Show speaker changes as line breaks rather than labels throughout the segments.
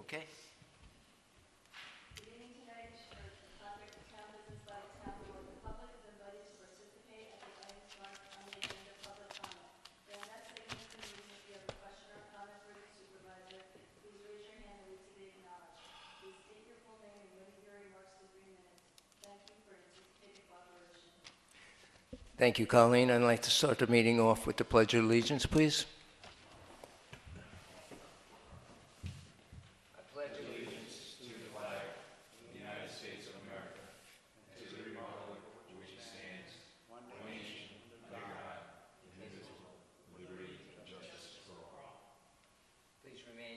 Okay.
The meeting tonight is for conduct of town business by the town board. The public is invited to participate at the items marked on the agenda public comment. During that segment of the meeting, if you have a question or comment for the supervisor, please raise your hand and wait to be acknowledged. Please state your full name and limit your remarks to 3 minutes. Thank you for your anticipated cooperation.
Thank you, Colleen. I'd like to start the meeting off with the Pledge of Allegiance, please.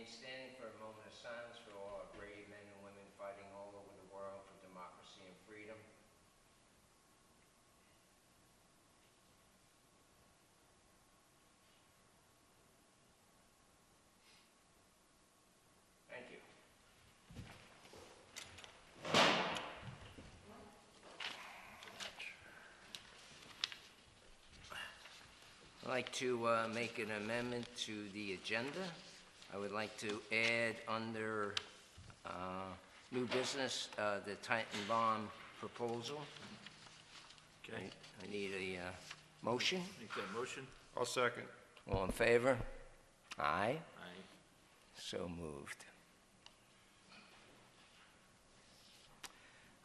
Standing for a moment of silence for all our brave men and women fighting all over the world for democracy and freedom. Thank you. I'd like to make an amendment to the agenda. I would like to add under new business the Titan bond proposal.
Okay.
I need a motion.
Make that motion.
I'll second.
All in favor? Aye.
Aye.
So moved.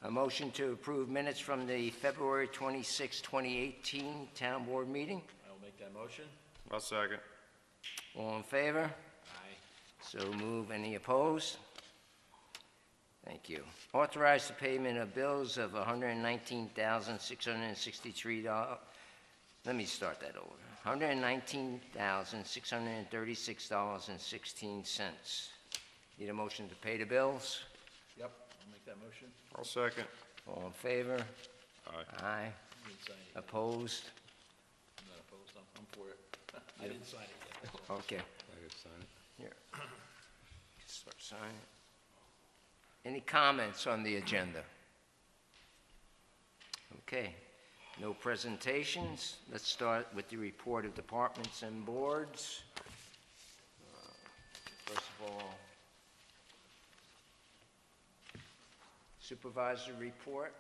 A motion to approve minutes from the February 26, 2018 Town Board meeting.
I'll make that motion.
I'll second.
All in favor?
Aye.
So move. Any opposed? Thank you. Authorize the payment of bills of $119,663. Let me start that over. $119,636.16. Need a motion to pay the bills?
Yep. I'll make that motion.
I'll second.
All in favor?
Aye.
Aye.
I didn't sign it.
Opposed?
I'm not opposed. I'm for it. I didn't sign it yet.
Okay.
I can sign it.
Here. Start signing. Any comments on the agenda? Okay. No presentations. Let's start with the report of departments and boards. First of all, supervisor report.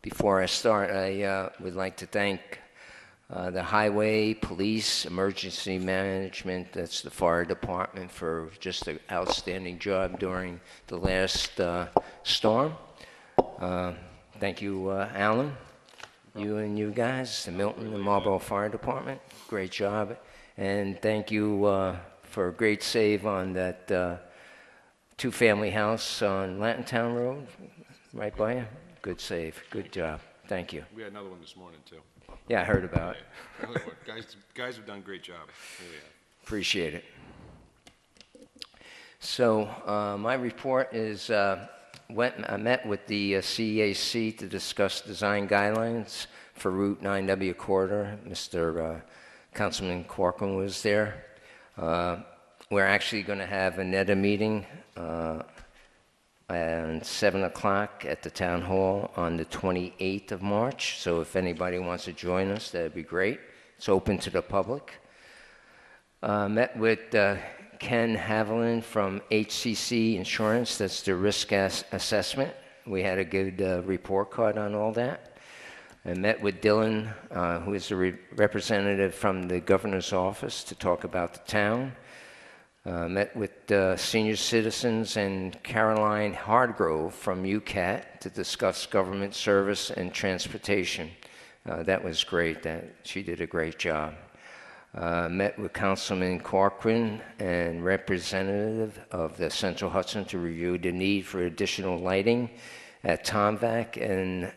Before I start, I would like to thank the highway, police, emergency management, that's the fire department, for just an outstanding job during the last storm. Thank you, Alan, you and you guys, the Milton and Marlborough Fire Department. Great job. And thank you for a great save on that two-family house on Lantontown Road, right by you. Good save. Good job. Thank you.
We had another one this morning, too.
Yeah, I heard about it.
Guys have done a great job. Really have.
Appreciate it. So my report is, I met with the CEAC to discuss design guidelines for Route 9W corridor. Mr. Councilman Corcoran was there. We're actually going to have a NEDA meeting at 7 o'clock at the town hall on the 28th of March. So if anybody wants to join us, that'd be great. It's open to the public. Met with Ken Haviland from HCC Insurance. That's the risk assessment. We had a good report card on all that. I met with Dylan, who is a representative from the governor's office, to talk about the town. Met with senior citizens and Caroline Hardgrove from UCAT to discuss government service and transportation. That was great. She did a great job. Met with Councilman Corcoran and representative of the Central Hudson to review the need for additional lighting at Tomvac and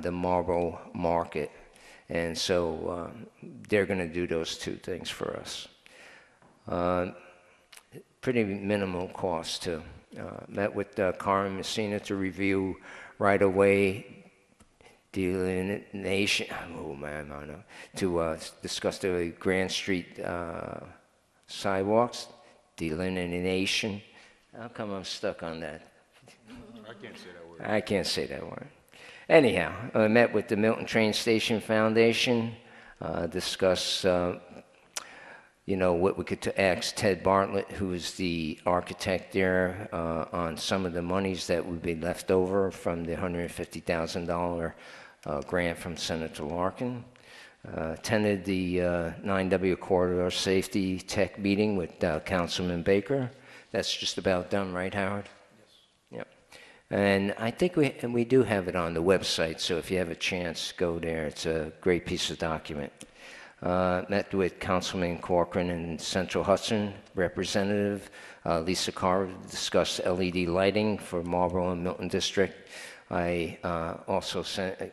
the Marlborough Market. And so they're going to do those two things for us. Pretty minimal cost, too. Met with Carmen Messina to review right-of-way delineation. Oh, man, I know. To discuss the Grand Street sidewalks, delineation. How come I'm stuck on that?
I can't say that word.
I can't say that word. Anyhow, I met with the Milton Train Station Foundation, discuss you know, what we could ask Ted Bartlett, who is the architect there, on some of the monies that would be left over from the $150,000 grant from Senator Larkin. Attended the 9W Corridor Safety Tech meeting with Councilman Baker. That's just about done, right, Howard? Yes. Yep. And I think we do have it on the website, so if you have a chance, go there. It's a great piece of document. Met with Councilman Corcoran and Central Hudson Representative Lisa Carr to discuss LED lighting for Marlborough and Milton District. I also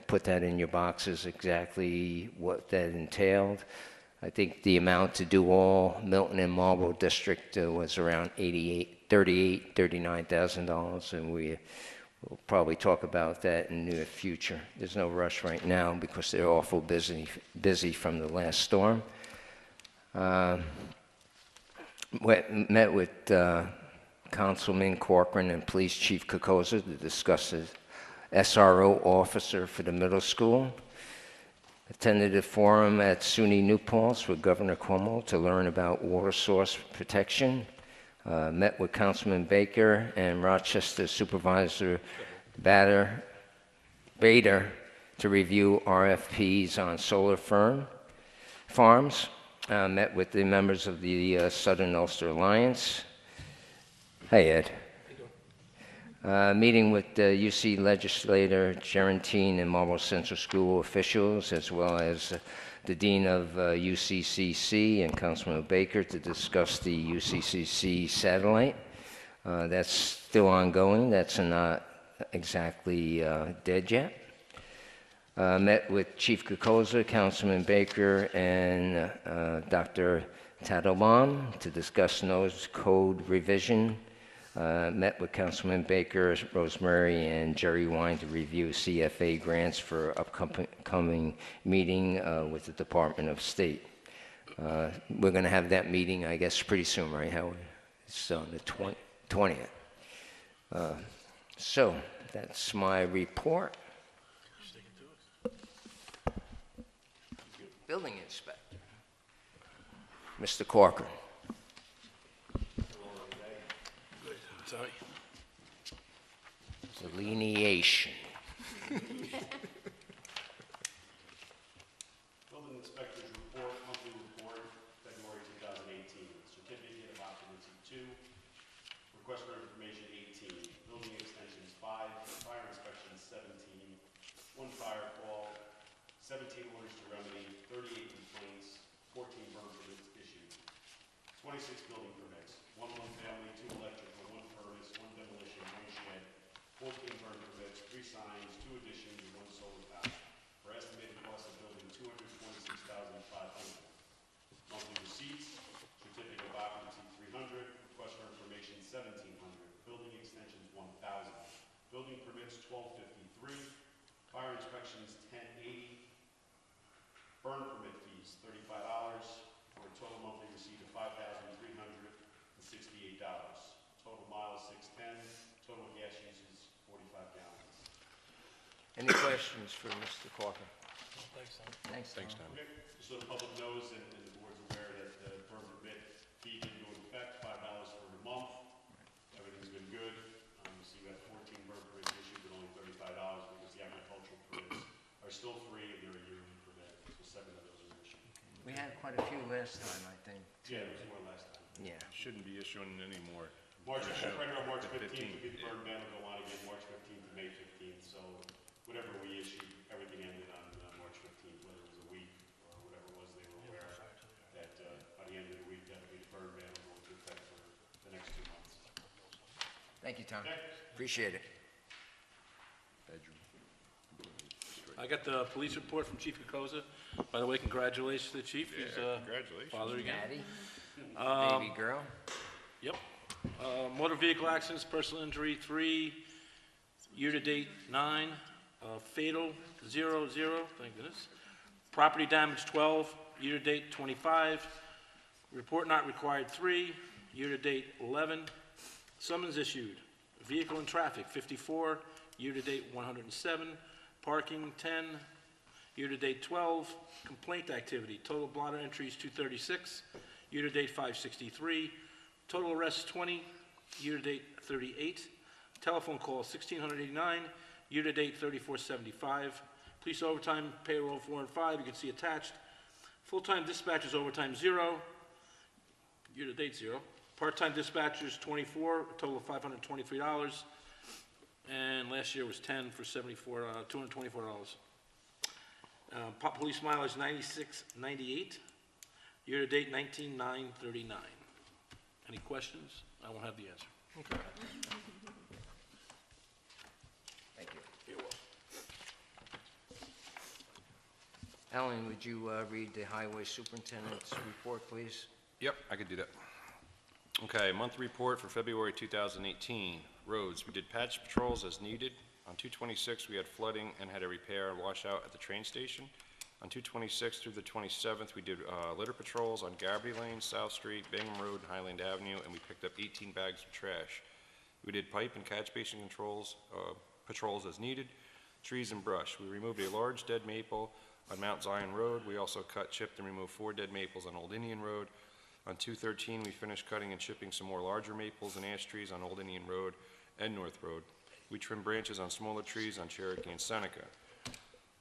put that in your boxes, exactly what that entailed. I think the amount to do all Milton and Marlborough District was around $39,000, and we'll probably talk about that in the near future. There's no rush right now because they're awful busy from the last storm. Met with Councilman Corcoran and Police Chief Kokoza to discuss the SRO officer for the middle school. Attended a forum at SUNY New Paltz with Governor Cuomo to learn about water source protection. Met with Councilman Baker and Rochester Supervisor Bader to review RFPs on solar farms. Met with the members of the Southern Ulster Alliance. Hey, Ed. Meeting with UC legislator Gerantine and Marlborough Central School officials, as well as the Dean of UCCC and Councilman Baker to discuss the UCCC satellite. That's still ongoing. That's not exactly dead yet. Met with Chief Kokoza, Councilman Baker, and Dr. Tattlebaum to discuss NOAA's code revision. Met with Councilman Baker, Rosemary, and Jerry Wine to review CFA grants for upcoming meeting with the Department of State. We're going to have that meeting, I guess, pretty soon, right, Howard? It's on the 20th. So that's my report. Building inspector, Mr. Corcoran.
Sorry.
Delineation.
Building Inspector's Report, Monthly Report, February 2018. Certificate of Occupancy 2. Request for Information 18. Building Extensions 5. Fire Inspections 17. 1 fire call. 17 orders to remedy. 38 complaints. 14 burn permits issued. 26 building permits. 1 family, 2 electrical, 1 furnace, 1 demolition, 1 shed. 14 burn permits, 3 signs, 2 additions, and 1 solar panel. For estimated cost of building $226,500. Monthly receipts, certificate of occupancy 300, request for information 1,700, building extensions 1,000, building permits 1,253, fire inspections 1080, burn permit fees $35, for a total monthly receipt of $5,368. Total miles 610, total gas usage 45 gallons.
Any questions for Mr. Corcoran? Thanks, Tom.
Okay, so the public knows and the board's aware that the burn permit fee didn't go into effect, $5 for a month. Everything's been good. You see we have 14 burn permits issued, but only $35 because the agricultural permits are still free and they're a yearly permit. So 7 of those are issued.
We had quite a few last time, I think.
Yeah, there was more last time.
Yeah.
Shouldn't be issuing any more.
Right around March
The
15th,
15th,
we get the burn ban will go on again, March 15th to May 15th. So whatever we issued, everything ended on March 15th, whether it was a week or whatever it was, they were aware that by the end of the week, that the burn ban will go into effect for the next 2 months.
Thank you, Tom.
Okay.
Appreciate it.
Bedroom.
I got the police report from Chief Kokoza. By the way, congratulations to the chief. He's
Congratulations.
father again.
Daddy, baby girl.
Yep. Motor vehicle accidents, personal injury 3, year-to-date 9, fatal 0, thank goodness. Property damage 12, year-to-date 25, report not required 3, year-to-date 11, summons issued, vehicle and traffic 54, year-to-date 107, parking 10, year-to-date 12, complaint activity, total blotter entries 236, Year-to-date, 563. Total arrests, 20. Year-to-date, 38. Telephone calls, 1,689. Year-to-date, 3,475. Police overtime, payroll 4 and 5, you can see attached. Full-time dispatchers, overtime, 0. Year-to-date, 0. Part-time dispatchers, 24, a total of $523. And last year was 10 for $224. Police mileage, 96.98. Year-to-date, 19,939. Any questions? I won't have the answer. Okay.
Thank you.
You're welcome.
Alan, would you read the highway superintendent's report, please?
Yep, I could do that. Okay, monthly report for February 2018. Roads, we did patch patrols as needed. On 226, we had flooding and had a repair and washout at the train station. On 226 through the 27th, we did litter patrols on Garrity Lane, South Street, Bingham Road, and Highland Avenue, and we picked up 18 bags of trash. We did pipe and catch basin patrols as needed. Trees and brush, we removed a large dead maple on Mount Zion Road. We also cut, chipped, and removed 4 dead maples on Old Indian Road. On 213, we finished cutting and chipping some more larger maples and ash trees on Old Indian Road and North Road. We trimmed branches on smaller trees on Cherokee and Seneca.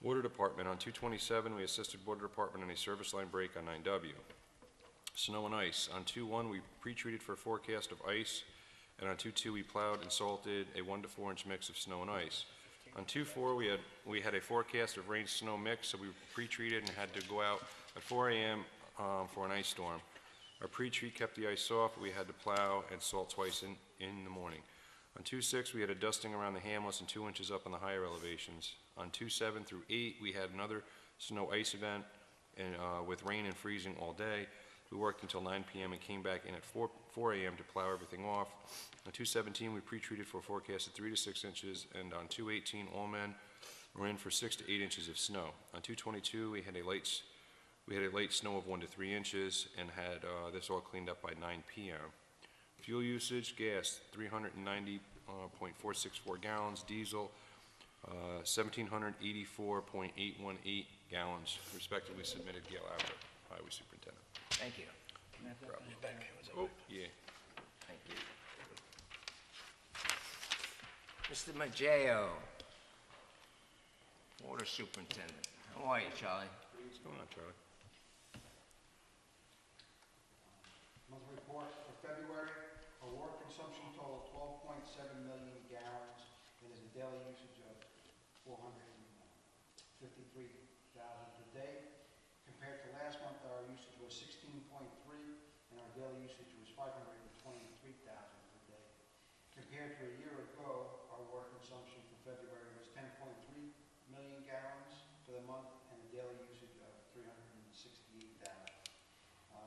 Water Department, on 227, we assisted Water Department in a service line break on 9W. Snow and ice, on 21, we pre-treated for a forecast of ice, and on 22, we plowed and salted a 1 to 4 inch mix of snow and ice. On 24, we had a forecast of rain snow mix, so we pre-treated and had to go out at 4 a.m. For an ice storm. Our pre-treat kept the ice soft, but we had to plow and salt twice in the morning. On 2-6, we had a dusting around the hamlets and 2 inches up on the higher elevations. On 2-7 through 8, we had another snow ice event and with rain and freezing all day. We worked until 9 p.m. and came back in at 4 a.m. to plow everything off. On 2-17, we pre-treated for a forecast of 3 to 6 inches, and on 2-18, all men were in for 6 to 8 inches of snow. On 2-22, we had a late snow of 1 to 3 inches and had this all cleaned up by 9 p.m. Fuel usage, gas, 390.464 gallons, diesel, 1,784.818 gallons, respectively submitted Gail Abbott, Highway Superintendent.
Thank you.
Oh, yeah.
Thank you. Mr. Maggio, Water Superintendent. How are you, Charlie?
What's going on, Charlie?
Monthly report for February, our water consumption totaled 12.7 million gallons, and is a daily usage of 453,000 per day. Compared to last month, our usage was 16.3, and our daily usage was 523,000 per day. Compared to a year ago, our water consumption for February was 10.3 million gallons for the month, and a daily usage of 368,000.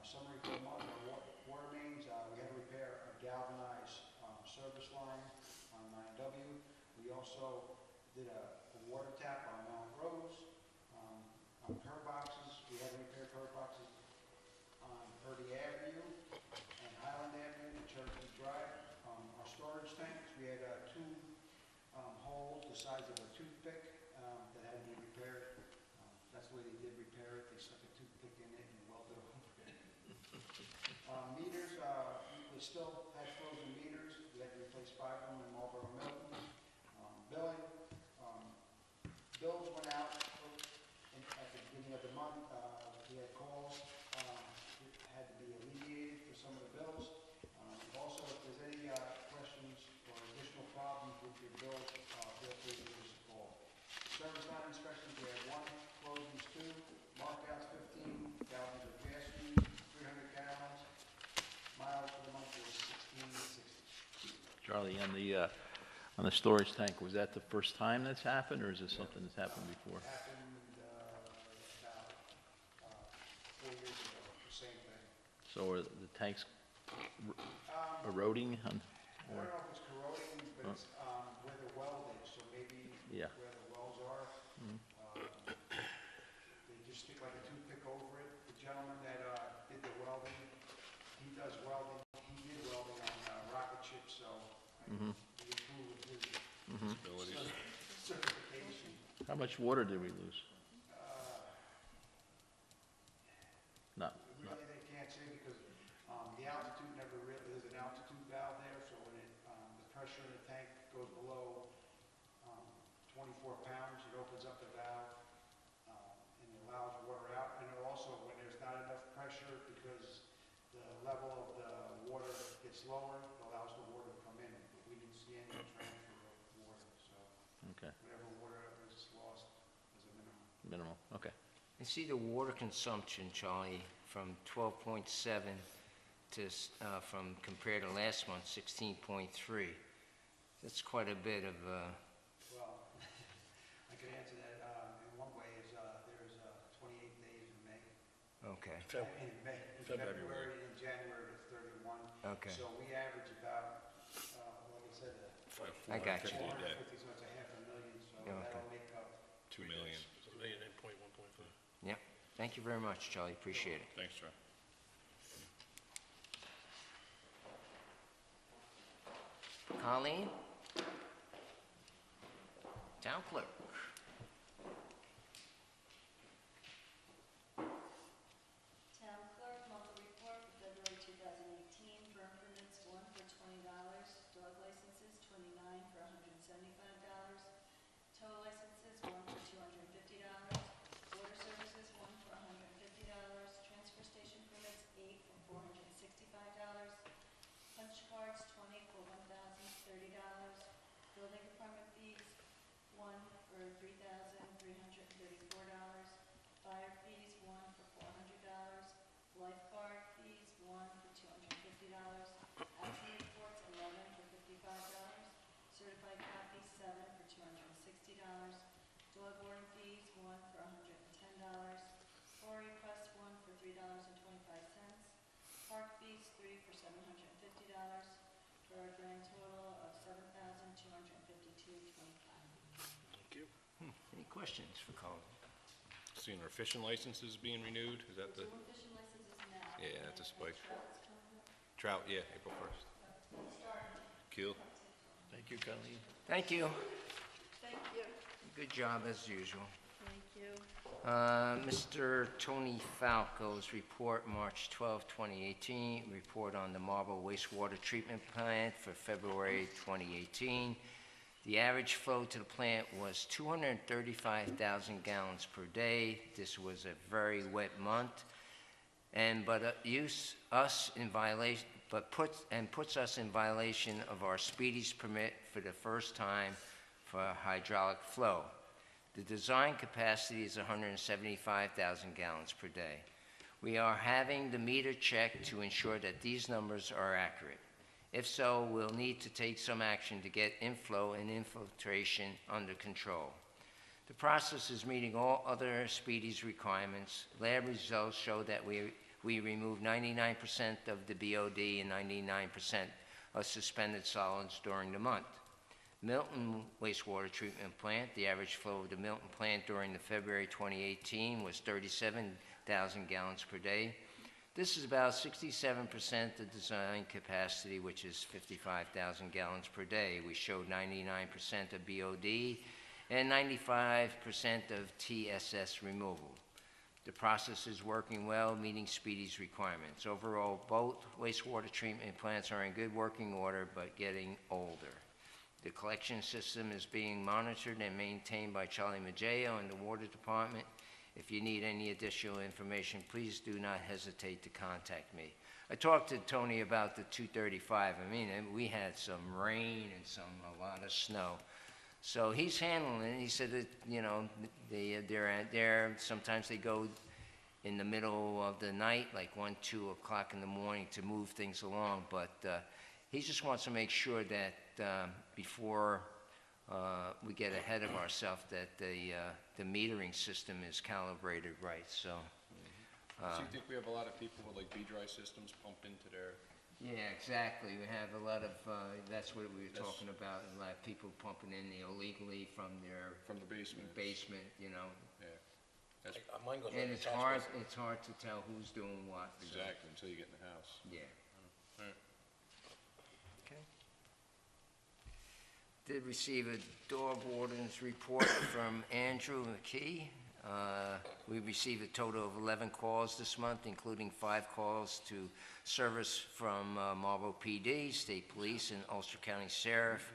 Summary for the month, our water mains, we had to repair a galvanized service line on 9W. We also did a water tap on Marlborough. On curb boxes, we had to repair curb boxes on Purdy Avenue and Highland Avenue and Cherokee Drive. Our storage tanks, we had 2 holes the size of a toothpick that had to be repaired. That's the way they did repair it. They stuck a toothpick in it and welded it over it. Meters, we still had frozen meters. We had to replace 5 of them in Marlborough Milton. Billing, bills went out at the beginning of the month. We had calls that had to be alleviated for some of the bills. Also, if there's any questions or additional problems with your bills, feel free to give us a call. Service line inspections, we had 1, closings 2, markouts 15, gallons of gas used, 300 gallons. Miles for the month was 1660.
Charlie, on the storage tank, was that the first time that's happened, or is this something that's happened before?
Happened about 4 years ago, the same thing.
So are the tanks eroding?
I don't know if it's corroding, but it's where the well is, so maybe
Yeah.
where the wells are. They just stick like a toothpick over it. The gentleman that did the welding, he does welding, he did welding on rocket ships, so we approve of his certification.
How much water did we lose? Not,
Really, they can't say because there's an altitude valve there, so when the pressure in the tank goes below 24 pounds, it opens up the valve and allows water out. And it also, when there's not enough pressure, because the level of the water gets lower, it allows the water to come in. But we didn't see any transfer of water, so
Okay,
whatever water is lost is a minimum.
minimal, okay.
I see the water consumption, Charlie, from 12.7 to, compared to last month, 16.3. That's quite a bit of,
Well, I can answer that in one way is there's 28 days in May.
okay,
In May, in February, in January, it's 31.
okay.
So we average about, like I said,
I got you.
450, so it's a $500,000, so
Okay.
that'll make up.
2 million.
So $1 million and point 1.5.
Yeah, thank you very much, Charlie, appreciate it.
Thanks, John.
Colleen? Town clerk.
Town clerk, monthly report for February 2018, burn permits, 1 for $20, dog licenses, 29 for $175, tow licenses, 1 for $250, water services, 1 for $150, transfer station permits, 8 for $465, punch cards, 20 for $1,030, building department fees, 1 for $3,334, fire fees, 1 for $400, lifeguard fees, 1 for $250, action reports, 11 for $55, certified copies, 7 for $260, dog boarding fees, 1 for $110, FOIA requests, 1 for $3.25, park fees, 3 for $750, for a grand total of $7,252.25.
Thank you.
Any questions for Colleen?
Seeing our fishing licenses being renewed, is that the,
Doing fishing licenses now.
Yeah, that's a spike.
Trout's coming up.
trout, yeah, April 1st. Cool.
Thank you, Colleen.
Thank you.
Thank you.
Good job as usual.
Thank you.
Mr. Tony Falco's report, March 12, 2018, report on the Marlborough wastewater treatment plant for February 2018. The average flow to the plant was 235,000 gallons per day. This was a very wet month, puts us in violation of our speedies permit for the first time for hydraulic flow. The design capacity is 175,000 gallons per day. We are having the meter checked to ensure that these numbers are accurate. If so, we'll need to take some action to get inflow and infiltration under control. The process is meeting all other speedies requirements. Lab results show that we removed 99% of the BOD and 99% of suspended solids during the month. Milton wastewater treatment plant, the average flow of the Milton plant during the February 2018 was 37,000 gallons per day. This is about 67% of design capacity, which is 55,000 gallons per day. We showed 99% of BOD and 95% of TSS removal. The process is working well, meeting speedies requirements. Overall, both wastewater treatment plants are in good working order, but getting older. The collection system is being monitored and maintained by Charlie Maggio and the Water Department. If you need any additional information, please do not hesitate to contact me. I talked to Tony about the 235. I mean, we had some rain and a lot of snow. So he's handling it. He said that, you know, they're there. Sometimes they go in the middle of the night, like 1, 2 o'clock in the morning to move things along. But he just wants to make sure that before we get ahead of ourselves, that the metering system is calibrated right. So,
So you think we have a lot of people with like B-dry systems pump into their,
yeah, exactly. We have a lot of, that's what we were talking about, a lot of people pumping in illegally from their
from the basement?
you know.
Yeah. That's
Mine goes right
And
in the catch basin.
it's hard to tell who's doing what. so,
exactly, until you get in the house.
Yeah.
All right.
Okay. Did receive a dog warden's report from Andrew McKee. We received a total of 11 calls this month, including 5 calls to service from Marlborough PD, State Police, and Ulster County Sheriff.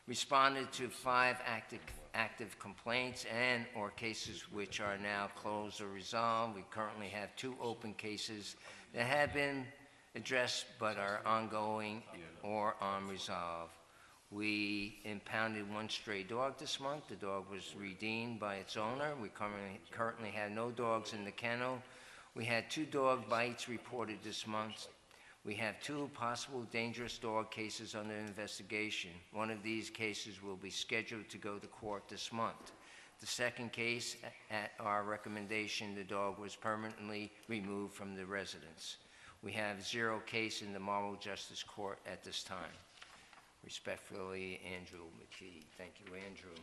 Responded to 5 active complaints and/or cases which are now closed or resolved. We currently have 2 open cases that have been addressed but are ongoing or unresolved. We impounded 1 stray dog this month. The dog was redeemed by its owner. We currently have no dogs in the kennel. We had 2 dog bites reported this month. We have 2 possible dangerous dog cases under investigation. One of these cases will be scheduled to go to court this month. The second case, at our recommendation, the dog was permanently removed from the residence. We have 0 case in the Marlborough Justice Court at this time. Respectfully, Andrew McKee. Thank you, Andrew.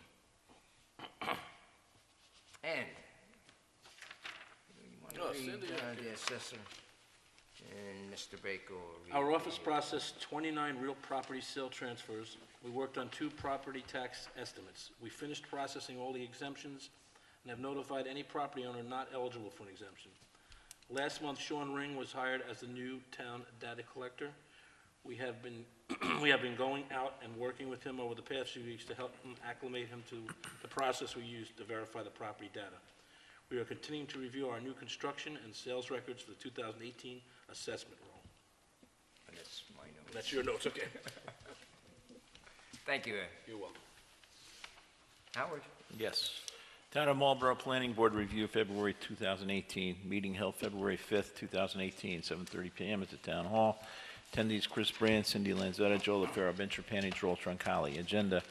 And you want to
Oh,
read
Cindy, okay.
the assessor and Mr. Baker will read
Our office
the-
processed 29 real property sale transfers. We worked on 2 property tax estimates. We finished processing all the exemptions and have notified any property owner not eligible for an exemption. Last month, Sean Ring was hired as the new town data collector. We have been going out and working with him over the past few weeks to help him acclimate him to the process we use to verify the property data. We are continuing to review our new construction and sales records for the 2018 assessment roll.
That's my notes.
That's your notes, okay?
Thank you, Ed.
You're welcome.
Howard?
Yes. Town of Marlborough Planning Board review, February 2018. Meeting held February 5th, 2018, 7:30 PM at the Town Hall. Attendees Chris Brand, Cindy Lanzetta, Joe LaFaro, Ben Trapani, Joel Troncalli. Agenda.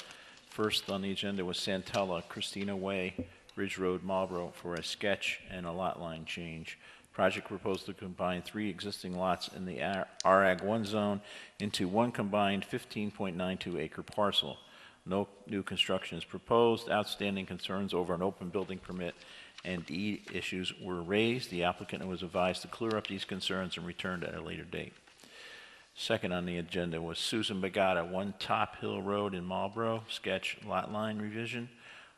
First on the agenda was Santella, Christina Way, Ridge Road, Marlborough, for a sketch and a lot line change. Project proposed to combine 3 existing lots in the RAG-1 zone into 1 combined 15.92 acre parcel. No new construction is proposed. Outstanding concerns over an open building permit and deed issues were raised. The applicant was advised to clear up these concerns and return at a later date. Second on the agenda was Susan Bagata, 1 Top Hill Road in Marlborough, sketch lot line revision.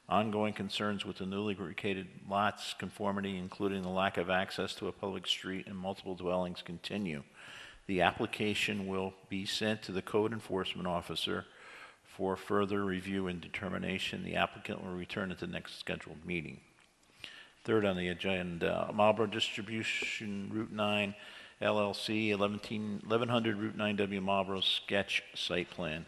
Ongoing concerns with the newly located lots conformity, including the lack of access to a public street and multiple dwellings, continue. The application will be sent to the code enforcement officer for further review and determination. The applicant will return at the next scheduled meeting. Third on the agenda, Marlborough Distribution Route 9 LLC, 1100 Route 9W Marlborough sketch site plan.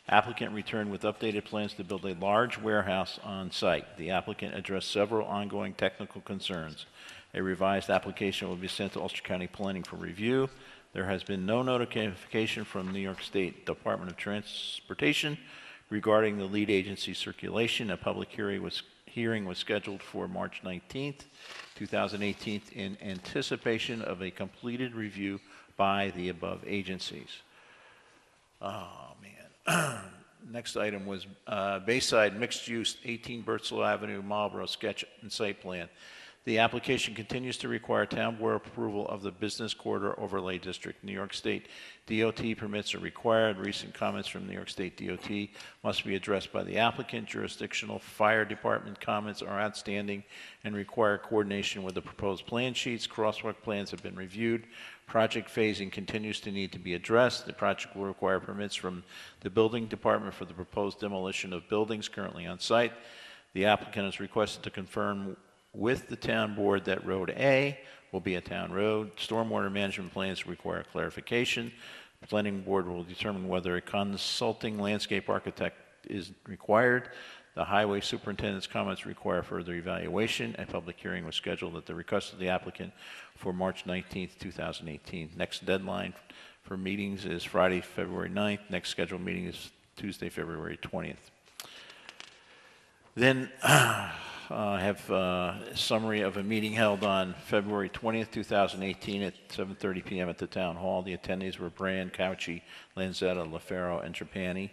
Applicant returned with updated plans to build a large warehouse on site. The applicant addressed several ongoing technical concerns. A revised application will be sent to Ulster County Planning for review. There has been no notification from New York State Department of Transportation regarding the lead agency circulation. A public hearing was scheduled for March 19th, 2018, in anticipation of a completed review by the above agencies. Oh, man. Next item was Bayside Mixed Use, 18 Birdsall Avenue, Marlborough, sketch and site plan. The application continues to require town board approval of the Business Corridor Overlay District. New York State DOT permits are required. Recent comments from New York State DOT must be addressed by the applicant. Jurisdictional fire department comments are outstanding and require coordination with the proposed plan sheets. Crosswalk plans have been reviewed. Project phasing continues to need to be addressed. The project will require permits from the building department for the proposed demolition of buildings currently on site. The applicant is requested to confirm with the town board that Road A will be a town road. Stormwater management plans require clarification. The planning board will determine whether a consulting landscape architect is required. The highway superintendent's comments require further evaluation. A public hearing was scheduled at the request of the applicant for March 19th, 2018. Next deadline for meetings is Friday, February 9th. Next scheduled meeting is Tuesday, February 20th. Then I have a summary of a meeting held on February 20th, 2018 at 7:30 p.m. at the Town Hall. The attendees were Brand, Couchy, Lanzetta, LaFaro, and Trapani.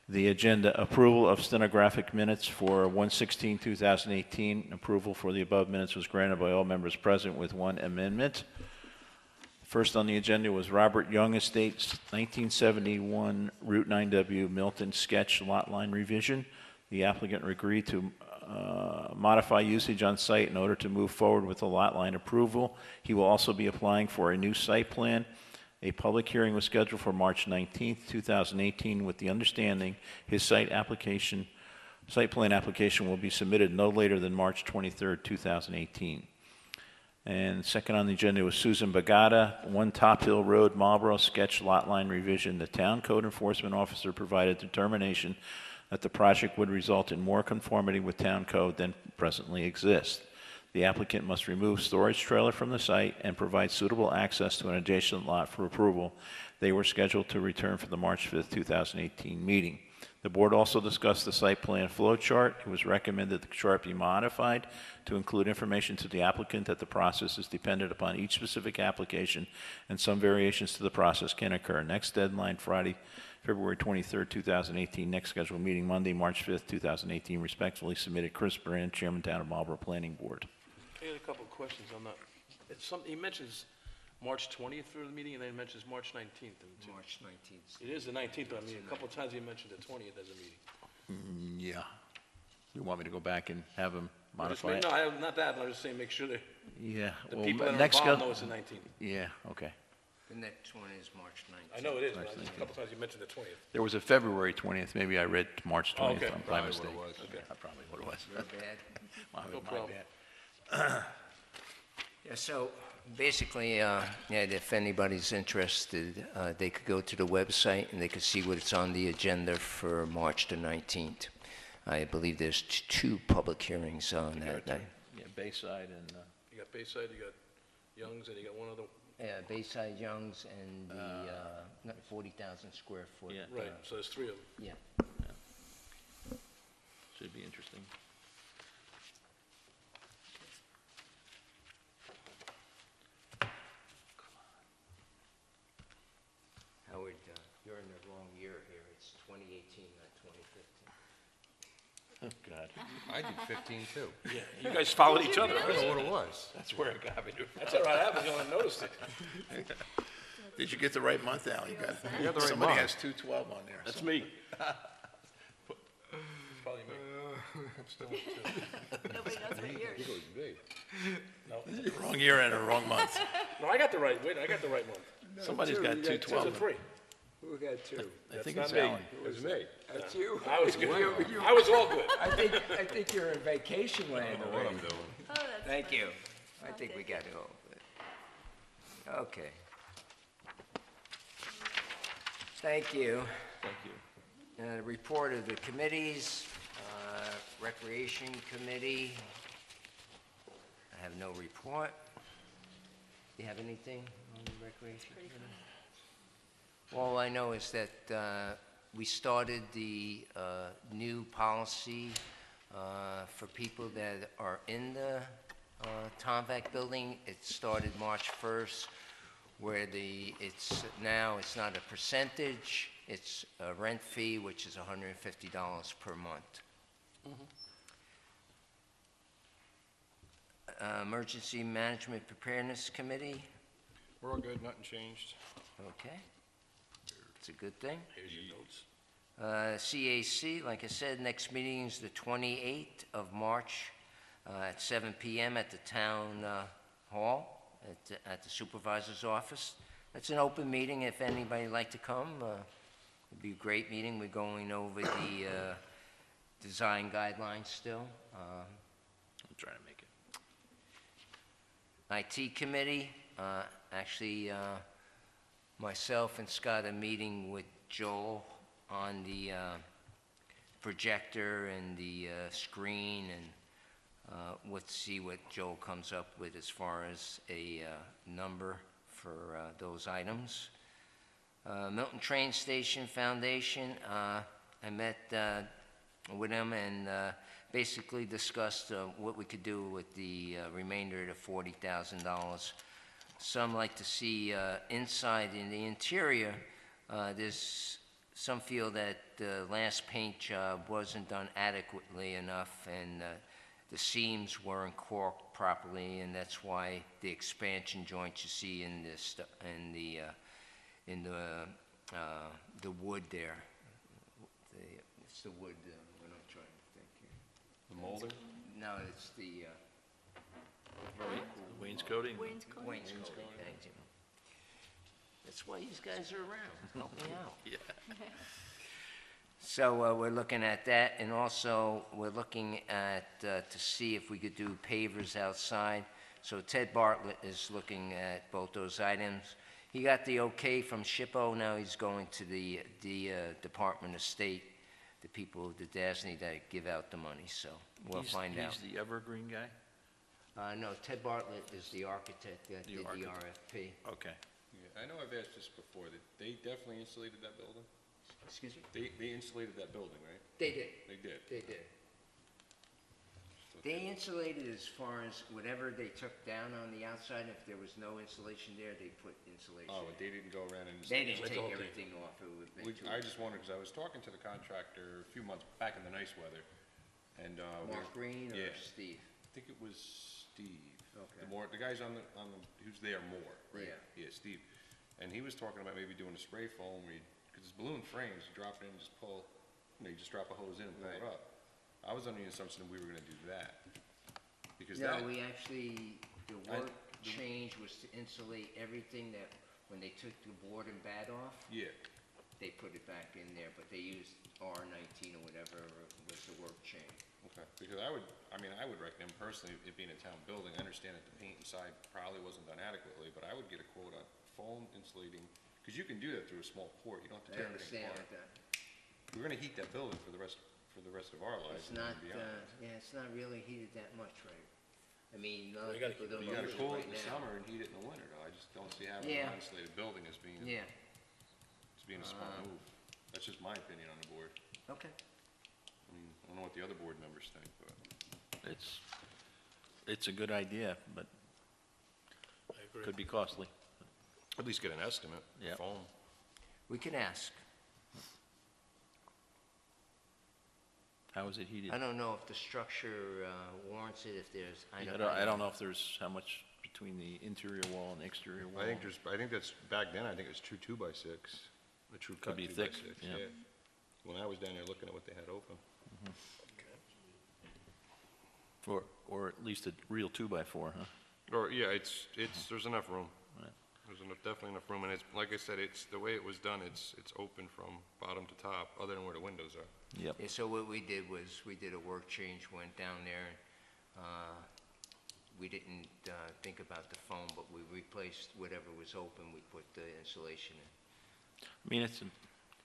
The agenda: approval of stenographic minutes for 1/16/2018. Approval for the above minutes was granted by all members present with one amendment. First on the agenda was Robert Young Estates, 1971 Route 9W Milton sketch lot line revision. The applicant agreed to modify usage on site in order to move forward with the lot line approval. He will also be applying for a new site plan. A public hearing was scheduled for March 19th, 2018, with the understanding his site plan application will be submitted no later than March 23rd, 2018. And second on the agenda was Susan Bagata, 1 Top Hill Road, Marlborough, sketch lot line revision. The town code enforcement officer provided determination that the project would result in more conformity with town code than presently exists. The applicant must remove storage trailer from the site and provide suitable access to an adjacent lot for approval. They were scheduled to return for the March 5th, 2018 meeting. The board also discussed the site plan flow chart. It was recommended the chart be modified to include information to the applicant that the process is dependent upon each specific application and some variations to the process can occur. Next deadline, Friday, February 23rd, 2018. Next scheduled meeting, Monday, March 5th, 2018. Respectfully submitted, Chris Brand, Chairman, Town of Marlborough Planning Board.
I got a couple of questions on that. He mentions March 20th for the meeting, and then he mentions March 19th.
March 19th.
It is the 19th, but I mean, a couple of times he mentioned the 20th as a meeting.
Yeah. You want me to go back and have him
Just
modify it?
No, not that, I'm just saying, make sure that
Yeah.
the
well,
people that are
next
involved
schedule-
know it's the 19th.
Yeah, okay.
The next one is March 19th.
I know it is, but a couple of times you mentioned the 20th.
There was a February 20th. Maybe I read March 20th.
okay.
By
Probably
mistake.
what it was.
Okay.
Probably what it was.
Real bad.
No
My
problem.
bad.
Yeah, so basically, if anybody's interested, they could go to the website and they could see what's on the agenda for March the 19th. I believe there's 2 public hearings on that night.
Yeah, Bayside and,
You got Bayside, you got Young's, and you got one other,
Yeah, Bayside Young's and the 40,000 square foot.
Yeah.
right, so there's 3 of them.
Yeah.
should be interesting.
Howard, you're in the wrong year here. It's 2018, not 2015.
Oh, God.
I did 15 too.
Yeah, you guys followed each other.
I don't know what it was.
That's where it got me.
That's all right, happens, you only noticed it.
Did you get the right month, Al? You got
You got the right
somebody
month.
has 212 on there.
That's me. Probably me.
Nobody knows what year.
It was me.
Wrong year and a wrong month.
No, I got the right month.
Somebody's got
It's a
212.
3.
Who got 2?
I think
That's
it's
not me.
Alan.
It was me.
That's you.
I was good. I was all good.
I think you're in vacation land
I don't know what I'm
already.
doing.
Oh, that's
Thank
funny.
you. I think we got it all. Okay. Thank you.
Thank you.
Report of the committees, Recreation Committee. I have no report. Do you have anything on the Recreation Committee? All I know is that we started the new policy for people that are in the Tomvac building. It started March 1st, where it's not a percentage, it's a rent fee, which is $150 per month. Emergency Management Preparedness Committee,
We're all good, nothing changed.
okay. It's a good thing.
Here's your notes.
CAC, like I said, next meeting is the 28th of March at 7 p.m. at the Town Hall at the Supervisor's Office. It's an open meeting if anybody'd like to come. It'd be a great meeting. We're going over the design guidelines still.
I'm trying to make it.
IT Committee, actually, myself and Scott are meeting with Joel on the projector and the screen, and let's see what Joel comes up with as far as a number for those items. Milton Train Station Foundation, I met with them and basically discussed what we could do with the remainder of the $40,000. Some like to see inside in the interior. There's some feel that the last paint job wasn't done adequately enough, and the seams weren't caulked properly, and that's why the expansion joints you see in this in the wood there. It's the wood. What I'm trying to think here.
The molding?
No, it's the
Wainscoting?
wainscoting, thank you. That's why these guys are around, help me out.
Yeah.
So we're looking at that, and also we're looking at, to see if we could do pavers outside. So Ted Bartlett is looking at both those items. He got the okay from SHPO, now he's going to the Department of State, the people, the DASNY that give out the money, so we'll find out.
He's the evergreen guy?
No, Ted Bartlett is the architect that did the
architect.
RFP.
Okay.
Yeah, I know I've asked this before, that they definitely insulated that building?
Excuse me?
They insulated that building, right?
They did.
They did.
They did. They insulated as far as whatever they took down on the outside. If there was no insulation there, they put insulation.
Oh, but they didn't go around and...
They didn't
insulate the
take
whole thing.
everything off. It would have been too.
I just wondered, because I was talking to the contractor a few months back in the nice weather, and...
Mark Green or
yeah.
Steve?
I think it was Steve.
Okay.
The guy's on the, who's there more, right?
Yeah.
Yeah, Steve. And he was talking about maybe doing a spray foam, because it's balloon frames, you drop it in, just pull, you just drop a hose in and pull it up. I was under the assumption that we were gonna do that. Because
No,
that,
we actually, the work change was to insulate everything that, when they took the board and bat off,
yeah,
they put it back in there, but they used R19 or whatever was the work change.
okay. Because I would recommend personally, it being a town building, I understand that the paint inside probably wasn't done adequately, but I would get a quote on foam insulating, because you can do that through a small port, you don't have to
I
tear everything
understand
apart.
that.
We're gonna heat that building for the rest of our lives.
It's not,
and beyond.
yeah, it's not really heated that much, right? I mean,
you gotta
people don't
You gotta
use it
cool
right
it in the
now.
summer and heat it in the winter, though. I just don't see having
Yeah.
an insulated building as being,
Yeah,
a smart move. That's just my opinion on the board.
okay.
I mean, I don't know what the other board members think, but.
It's a good idea, but
I agree.
could be costly.
At least get an estimate.
Yep.
Foam.
We can ask.
How is it heated?
I don't know if the structure warrants it, if there's,
I don't know if there's how much between the interior wall and exterior wall.
I think that's, back then, I think it was true 2x6, a true cut
be
2x6.
thick, yeah.
When I was down there looking at what they had open.
Or at least a real 2x4, huh?
Or, yeah, there's enough room.
Right.
There's definitely enough room, and it's, like I said, it's, the way it was done, it's open from bottom to top, other than where the windows are.
Yep.
Yeah, so what we did was, we did a work change, went down there, we didn't think about the foam, but we replaced whatever was open, we put the insulation in.
I mean,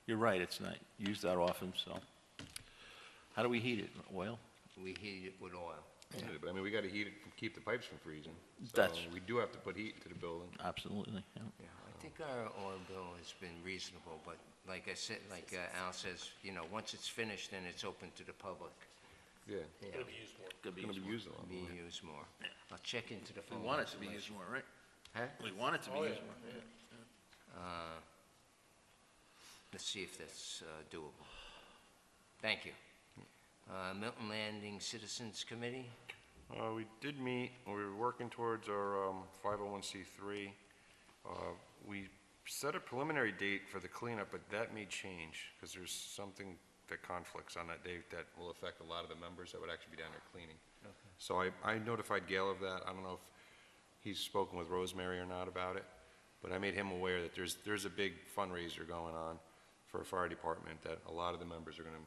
you're right, it's not used that often, so. How do we heat it? Oil?
We heated it with oil.
Yeah, but I mean, we gotta heat it, keep the pipes from freezing. So
That's-
we do have to put heat into the building.
Absolutely, yeah.
Yeah, I think our oil bill has been reasonable, but like I said, like Al says, once it's finished, then it's open to the public.
Yeah.
Yeah,
It'll be used more.
Could be
Gonna
used
be used a lot
be
more.
used more. I'll check into the
We
phone.
want it to be used more, right?
Huh?
We want it to be
Oh, yeah,
used more.
yeah.
Let's see if that's doable. Thank you. Milton Landing Citizens Committee?
We did meet, we were working towards our 501c3. We set a preliminary date for the cleanup, but that may change, because there's something that conflicts on that date that will affect a lot of the members that would actually be down there cleaning. So I notified Gail of that. I don't know if he's spoken with Rosemary or not about it, but I made him aware that there's a big fundraiser going on for a fire department that a lot of the members are gonna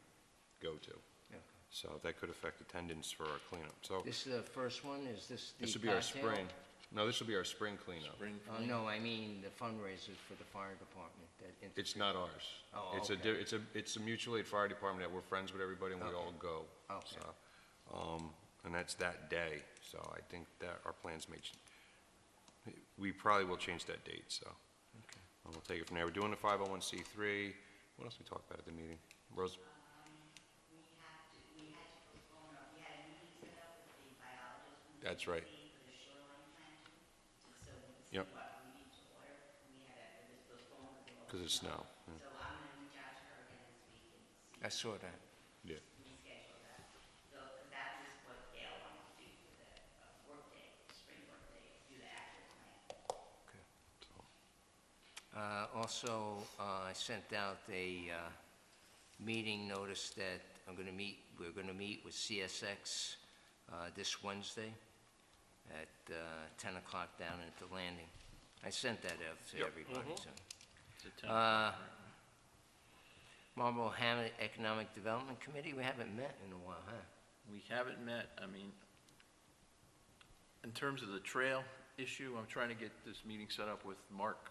go to.
Okay.
So that could affect attendance for our cleanup. So
This is the first one? Is this the
this will be our
cocktail?
spring. No, this will be our spring cleanup.
Spring
No, I mean the fundraisers for the fire department.
It's not ours.
Oh,
It's
okay.
it's a mutual aid fire department that we're friends with everybody and we all go.
Okay.
So, and that's that day. So I think that our plans may, we probably will change that date, so.
Okay.
And we'll take it from there. We're doing the 501c3. What else we talked about at the meeting? Rose?
We had to postpone, we had a meeting set up with the biologist.
That's right.
For the shoreline plan, so we could see
Yep.
what we need to order. We had it was postponed.
Because it's snow. Yeah.
So I'm gonna reach out to her again this week and see,
I saw that.
Yeah.
reschedule that. So, because that was what Gail wanted to do for the workday, spring workday, do the actual plan.
Also, I sent out a meeting notice that we're gonna meet with CSX this Wednesday at 10 o'clock down at the landing. I sent that out to everybody, so.
Is it 10 o'clock?
Marlborough Hamlet Economic Development Committee, we haven't met in a while, huh?
We haven't met, I mean, in terms of the trail issue, I'm trying to get this meeting set up with Mark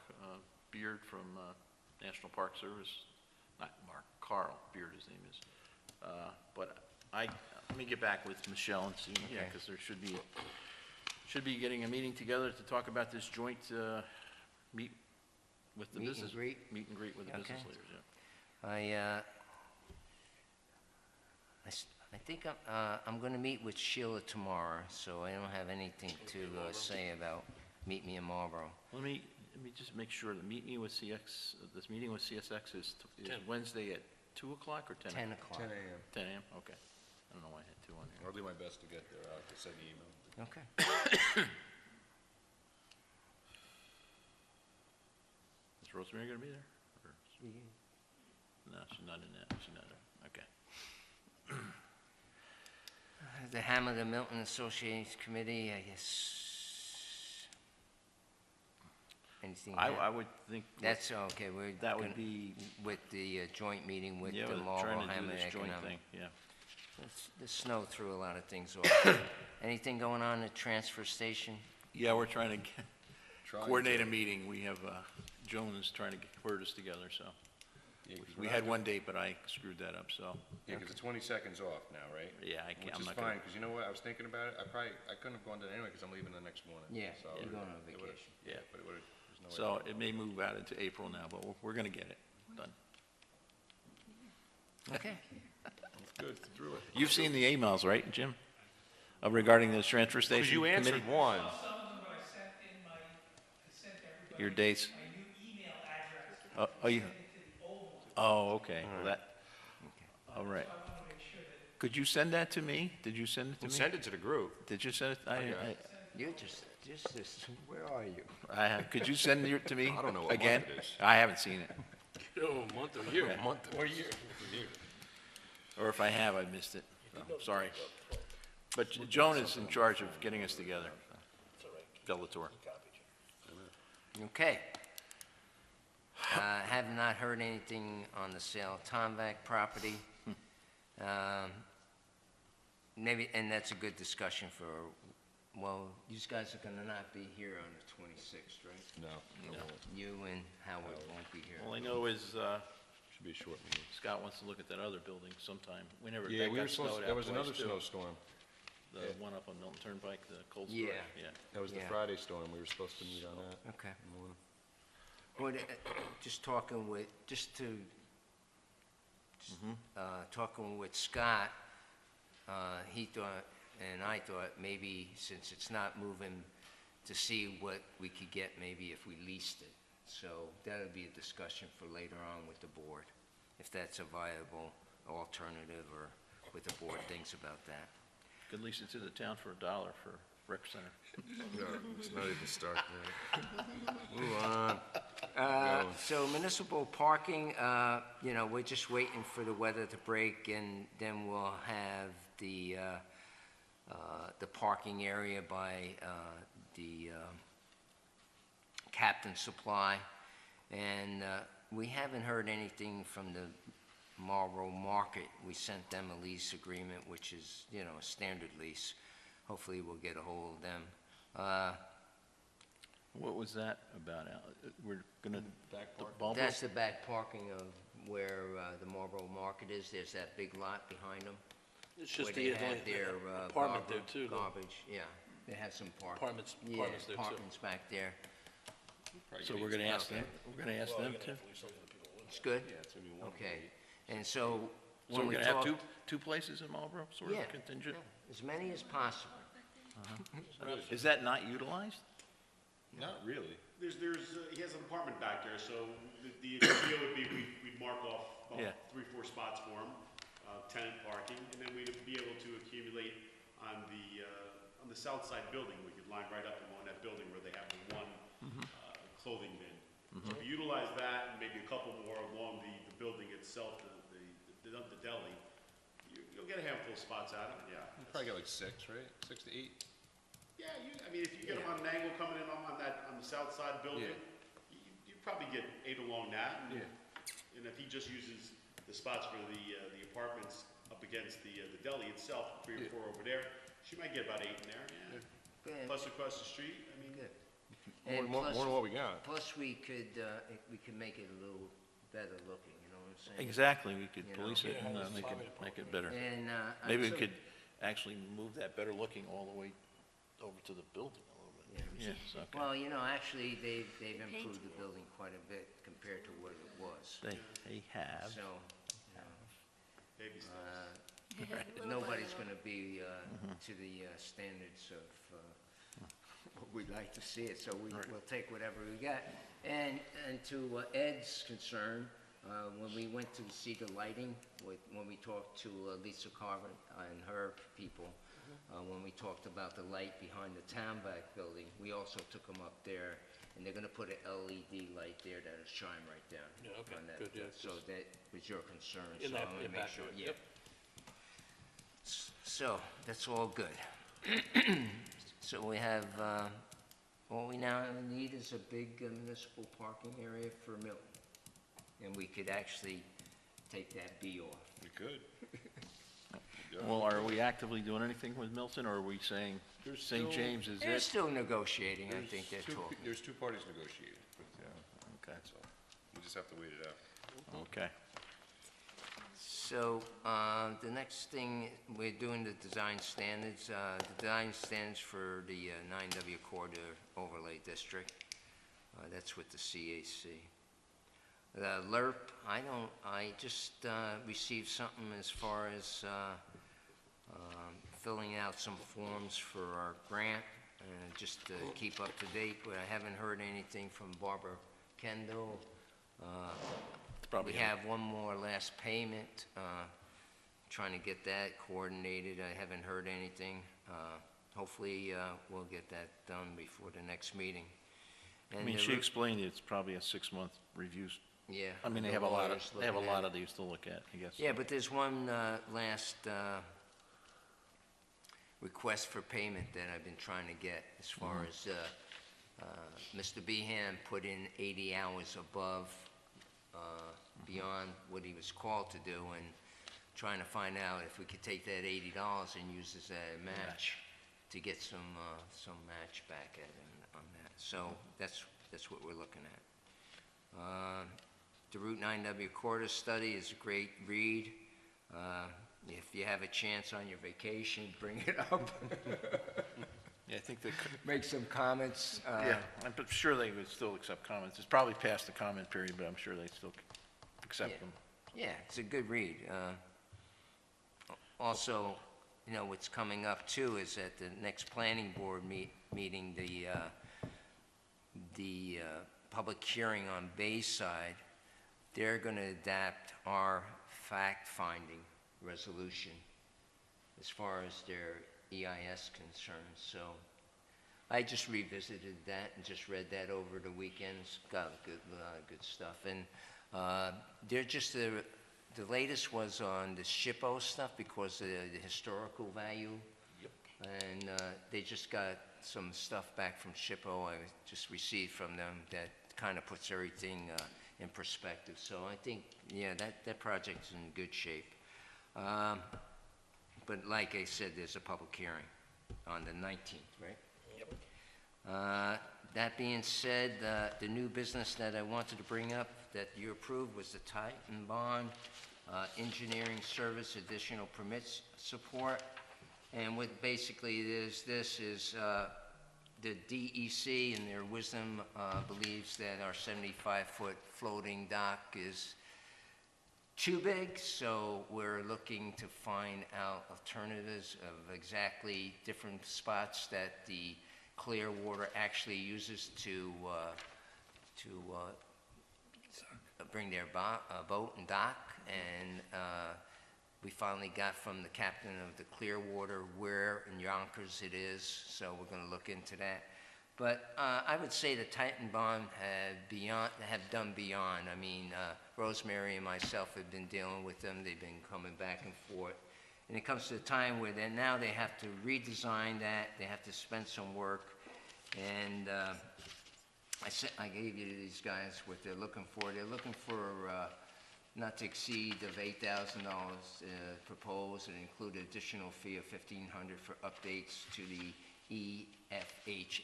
Beard from National Park Service. Not Mark, Carl Beard, his name is. But let me get back with Michelle and see, yeah,
Okay.
because there should be getting a meeting together to talk about this joint meet with the
Meet and
business.
greet?
Meet and greet with the business
Okay.
leaders, yeah.
I think I'm going to meet with Sheila tomorrow, so I don't have anything to say about Meet Me in Marlborough.
Let me just make sure, this meeting with CSX is Wednesday at 2 o'clock or 10?
10 o'clock.
10 a.m.
10 a.m., okay. I don't know why I had 2 on here.
I'll do my best to get there. I'll have to send you email.
Okay.
Is Rosemary gonna be there? Or- No, she's not in that, she's not there, okay.
The Hamlet and Milton Association Committee, I guess. Anything?
I would think.
That's okay.
That would be,
with the joint meeting with
yeah,
the
we're
Marlborough
trying to do
Hamlet
this joint
Economic.
thing, yeah.
The snow threw a lot of things off. Anything going on at the transfer station?
Yeah, we're trying to
Trying
coordinate
to.
a meeting. We have, Joan is trying to get word us together, so.
Yeah, 'cause
We
we're
had
not-
one date, but I screwed that up, so,
Yeah, because the 22nd's off now, right?
yeah, I can't,
Which
I'm
is
not
fine,
gonna.
because you know what, I was thinking about it, I couldn't have gone to it anyway, because I'm leaving the next morning.
Yeah,
So
you're
it
going on
would've-
vacation.
Yeah.
But it would've, there's no way.
So
I could've
it may move out into April now, but we're gonna get it done.
Okay.
gone. Good, through it.
You've seen the emails, right, Jim? Regarding this transfer
Because
station
you
committee?
answered one.
Your dates? Oh, you, oh, okay, well, that, all right. Could you send that to me? Did you send it to
And
me?
send it to the group.
Did you send it?
You just, where are you?
I have, could you send it to me?
I don't know what month
again?
it is.
I haven't seen it,
Oh, a month or year.
A month or year.
or if I have, I missed it, so, sorry. But Joan is in charge of getting us together. Bellator.
Okay. Have not heard anything on the sale of Tomback property. Maybe, and that's a good discussion for, well, you guys are gonna not be here on the 26th, right?
No,
You and Howard won't be here.
All I know is,
should be a short meeting.
Scott wants to look at that other building sometime. We never,
Yeah,
that
we
got
were supposed,
snowed
there
out
was
twice,
another
too.
snowstorm.
The one up on Milton Turnpike, the cold
Yeah.
storage, yeah.
That was the
Yeah.
Friday storm. We were supposed to meet on that.
Okay.
in the morning.
Well, just talking with, talking with Scott, he thought, and I thought, maybe since it's not moving, to see what we could get maybe if we leased it. So that'll be a discussion for later on with the board, if that's a viable alternative or what the board thinks about that.
Could lease it to the town for $1 for rec center.
No, let's not even start there. Move on.
So municipal parking, we're just waiting for the weather to break, and then we'll have the parking area by the Captain Supply. And we haven't heard anything from the Marlborough Market. We sent them a lease agreement, which is, a standard lease. Hopefully, we'll get a hold of them.
What was that about, Al? We're gonna, the Marlboro?
That's the back parking of where the Marlborough Market is. There's that big lot behind them.
It's
Where
just
they
the
have their
apartment there too, though.
garbage, yeah. They have some parking.
Apartments there
Yeah,
too.
parking's back there.
So we're gonna ask them, we're gonna ask them too?
It's good? Okay. And so
So
when
we're
we
gonna have
talk...
two places in Marlboro, sort
Yeah,
of contingent?
yeah, as many as possible.
Is that not utilized?
Not really.
He has an apartment back there, so the idea would be we'd mark off about
Yeah.
3-4 spots for him, tenant parking, and then we'd be able to accumulate on the south side building. We could line right up along that building where they have the one clothing bin. So if we utilize that and maybe a couple more along the building itself, the deli, you'll get a handful of spots out of it, yeah.
You probably get like 6, right? 6 to 8?
Yeah, I mean, if you get them on an angle coming in on the south side building,
Yeah.
you probably get 8 along that.
Yeah.
And if he just uses the spots for the apartments up against the deli itself, 3 or 4 over there, she might get about 8 in there, yeah.
Good.
Plus across the street, I mean.
Good.
More than what we got.
Plus, we could make it a little better looking, you know what I'm saying?
Exactly, we could
You know.
police it and make it better.
And,
Maybe we
so-
could actually move that better looking all the way over to the building a little bit. Yes, okay.
Well, you know, actually, they've improved the building quite a bit compared to what it was.
They have.
So,
Baby steps.
nobody's gonna be, to the, standards of, what we'd like to see it, so we'll take whatever we got. And to Ed's concern, when we went to see the lighting, when we talked to Lisa Carver and her people, when we talked about the light behind the town back building, we also took them up there, and they're gonna put an LED light there that'll shine right down.
Yeah, okay,
on that.
good, yeah,
So that was your concern,
In
so I
that-
wanna
in
make
back
sure,
there,
yeah.
yep.
So, that's all good. So we have, all we now need is a big municipal parking area for Milton. And we could actually take that B off.
We could.
Well, are we actively doing anything with Milton, or are we saying
There's
St.
still-
James is
They're
it?
still negotiating, I think they're talking.
There's 2 parties negotiating with the town,
Okay,
so we just have to wait it out.
okay.
So, the next thing, we're doing the design standards, for the 9W Corridor Overlay District. That's with the CAC. The LERP, I just received something as far as filling out some forms for our grant, just to keep up to date, but I haven't heard anything from Barbara Kendall.
Probably
We have one more last payment, trying to get that coordinated. I haven't heard anything. Hopefully, we'll get that done before the next meeting.
I mean, she explained it's probably a 6-month review.
Yeah.
I mean, they
the
have a lot
lawyers
of
looking at it.
these to look at, I guess.
Yeah, but there's one last request for payment that I've been trying to get, as far as Mr. Behan put in 80 hours above, beyond what he was called to do, and trying to find out if we could take that $80 and use as a match to get some match back at him on that. So that's what we're looking at. The Route 9W Corridor study is a great read. If you have a chance on your vacation, bring it up.
Yeah, I think they could,
Make some comments.
yeah, I'm sure they would still accept comments. It's probably past the comment period, but I'm sure they still accept
Yeah.
them.
Yeah, it's a good read. Also, you know, what's coming up too is at the next planning board meeting, the public hearing on Bayside, they're going to adapt our fact-finding resolution as far as their EIS concerns. So I just revisited that and just read that over the weekends. Got a lot of good stuff. And they're just the latest was on the SHPO stuff because of the historical value.
Yep.
And they just got some stuff back from SHPO I just received from them that kind of puts everything in perspective. So I think, yeah, that project's in good shape. But like I said, there's a public hearing on the 19th, right? Yep. That being said, the new business that I wanted to bring up that you approved was the Titan Bond engineering service additional permits support. And what basically it is, this is the DEC in their wisdom believes that our 75-foot floating dock is too big, so we're looking to find out alternatives of exactly different spots that the Clearwater actually uses to bring their boat and dock. And we finally got from the captain of the Clearwater where in Yonkers it is, so we're going to look into that. But I would say the Titan Bond have done beyond. I mean, Rosemary and myself have been dealing with them. They've been coming back and forth. and it comes to a time where now they have to redesign that, they have to spend some work, and I gave you to these guys what they're looking for. They're looking for not to exceed of $8,000 proposed, and include an additional fee of $1,500 for updates to the EFH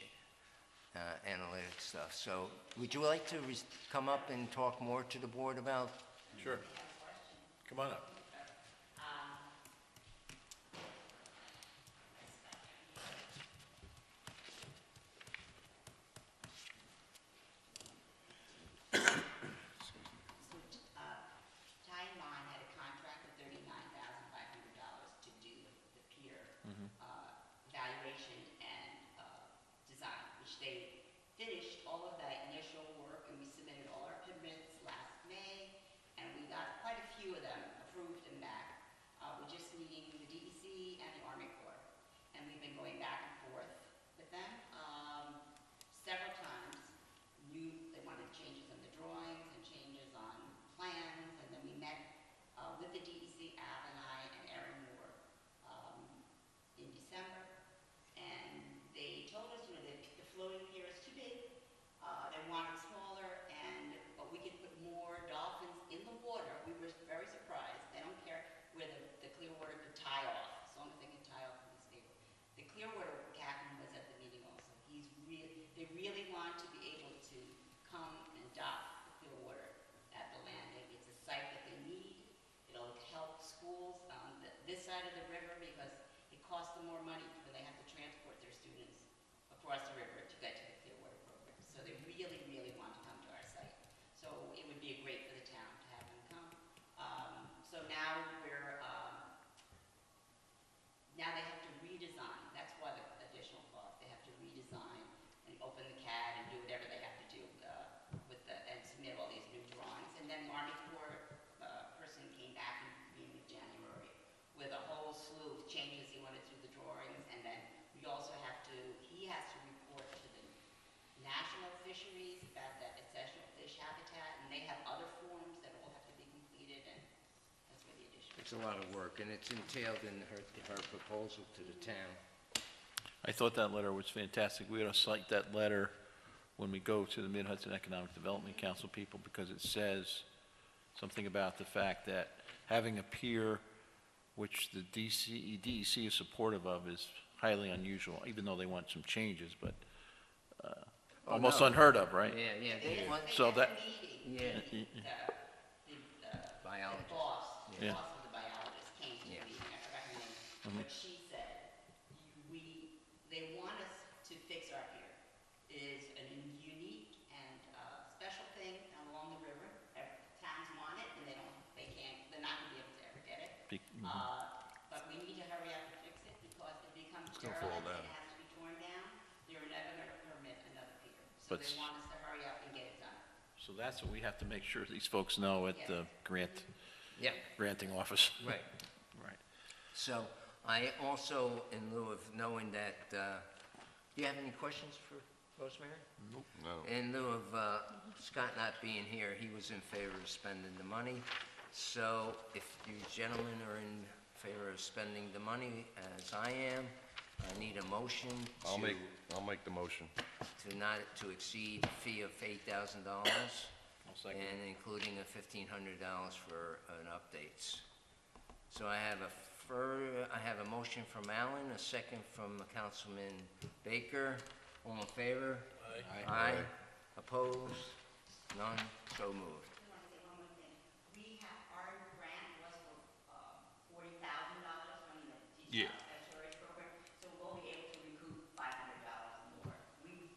analytics stuff. So would you like to come up and talk more to the board about?
Sure. Come on up.
Ty and Mon had a contract of $39,500 to do the pier evaluation and design, which they finished all of that initial work, and we submitted all our permits last May, and we got quite a few of them approved and back. We're just needing the DEC and the Army Corps, and we've been going back and forth with them several times. They wanted changes in the drawings and changes on plans, and then we met with the DEC, Al and I, and Erin Moore in December, and they told us, the floating pier is too big. They want it smaller, but we could put more dolphins in the water. We were very surprised. They don't care where the clear water could tie off, as long as they can tie off from the stable. The clear water captain was at the meeting also. They really want to be able to come and dock the clear water at the landing. It's a site that they need. It'll help schools on this side of the river, because it costs them more money when they have to transport their students across the river to get to the clear water program. So they really, really want to come to our site. So it would be great for the town to have them come. So now now they have to redesign. That's why the additional cost. They have to redesign and open the CAD and do whatever they have to do and submit all these new drawings. And then the Army Corps person came back in the beginning of January with a whole slew of changes he wanted to the drawings. And then he has to report to the National Fisheries about that exceptional fish habitat, and they have other forms that all have to be completed, and that's where the addition.
It's a lot of work, and it's entailed in her proposal to the town.
I thought that letter was fantastic. We ought to cite that letter when we go to the Mid-Hudson Economic Development Council people, because it says something about the fact that having a pier, which the DEC is supportive of, is highly unusual, even though they want some changes, but almost
no.
unheard of, right?
Yeah. They want,
So that,
yeah,
The
biologist.
boss, the
Yeah.
boss of the biologist came to
Yeah.
me, I forgot her name, but she said, they want us to fix our pier. It is a unique and special thing along the river. Towns want it, and they're not gonna be able to ever get it. But we need to hurry up and fix it, because it becomes
gonna fall
derelict
down.
and it has to be torn down. They're never gonna permit another pier. So
But
they want us to hurry up and get it done.
so that's what we have to make sure these folks know at the
Yeah,
granting office.
right.
Right.
So I also, in lieu of knowing that, do you have any questions for Rosemary?
Nope. No.
In lieu of Scott not being here, he was in favor of spending the money. So if you gentlemen are in favor of spending the money, as I am, I need a motion
I'll make the motion.
to exceed a fee of $8,000,
I'll second.
and including a $1,500 for an updates. So I have a motion from Allen, a second from Councilman Baker. All in favor?
Aye.
Aye. Opposed? None? So moved.
I want to say one more thing. Our grant was for $40,000 from the
Yeah.
Statutory program, so we'll be able to recoup $500 more. We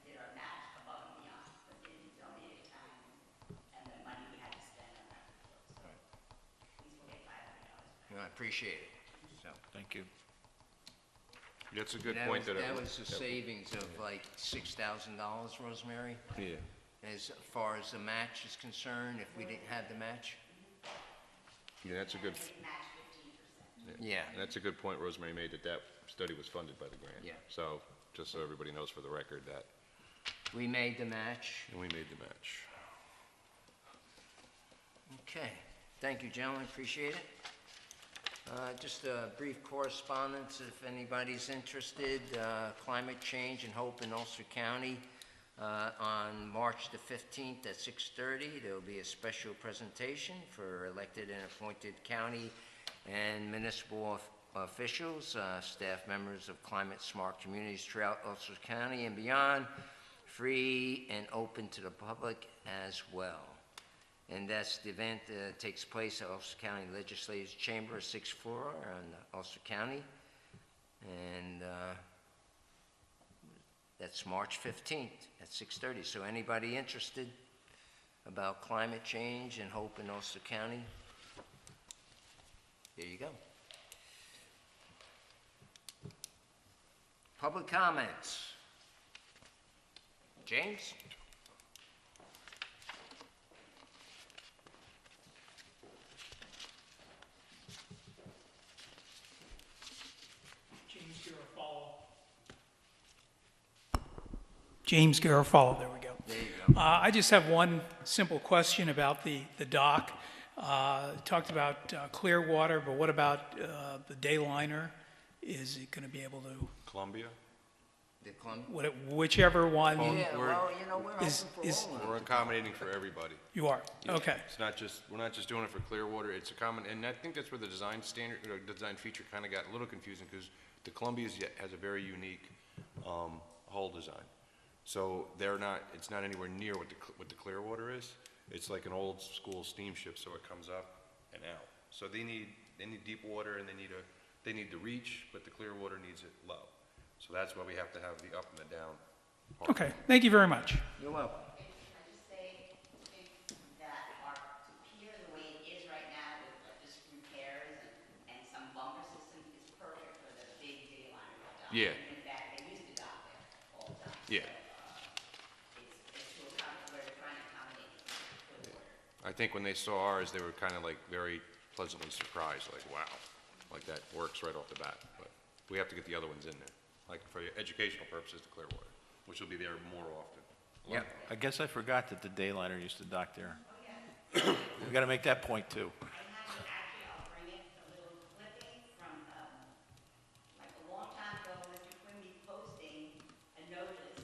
did our match above and beyond, but they didn't donate time and the money we had to spend on that. So at least we'll get $500 back.
I appreciate it. So
Thank you.
That's a good
that
point.
was, that was a savings of like $6,000, Rosemary,
Yeah.
as far as the match is concerned, if we didn't have the match.
Yeah, that's a good,
We matched 15%.
Yeah.
that's a good point Rosemary made, that study was funded by the grant.
Yeah.
So, just so everybody knows for the record that,
We made the match.
and we made the match.
Okay. Thank you, gentlemen. Appreciate it. Just a brief correspondence, if anybody's interested. Climate change and hope in Ulster County. On March the 15th at 6:30, there will be a special presentation for elected and appointed county and municipal officials, staff members of Climate Smart Communities throughout Ulster County and beyond, free and open to the public as well. And that's the event takes place at Ulster County Legislative Chamber, 6th floor in Ulster County. And that's March 15th at 6:30. So anybody interested about climate change and hope in Ulster County, there you go. Public comments. James?
James Garofalo, there we go.
There you go.
I just have one simple question about the dock. Talked about clear water, but what about the Dayliner? Is it going to be able to,
Columbia?
The Columbia?
whichever one
Yeah, well, you know, we're
is,
hoping
is,
for all of them.
We're accommodating for everybody.
you are? Okay.
It's not just, we're not just doing it for Clearwater, it's a common, and I think that's where the design standard, or design feature kind of got a little confusing, because the Columbia has a very unique hull design. So they're not, it's not anywhere near what the Clearwater is. It's like an old school steamship, so it comes up and out. So they need deep water, and they need the reach, but the Clearwater needs it low. So that's why we have to have the up and the down part.
Okay, thank you very much.
You're welcome.
Can I just say, I think that our pier, the way it is right now, with like just repairs and some bumper system, is perfect for the big Dayliner dock.
Yeah.
In fact, they used to dock there all the time.
Yeah.
It's to accommodate, we're trying to accommodate the water.
I think when they saw ours, they were kind of like very pleasantly surprised, like, wow, like that works right off the bat. But we have to get the other ones in there, like for educational purposes, the Clearwater, which will be there more often.
Yep.
I guess I forgot that the Dayliner used to dock there. We got to make that point, too.
I have it, actually, I'll bring it, a little clipping from, like a long time ago, Mr. Quimby posting a notice,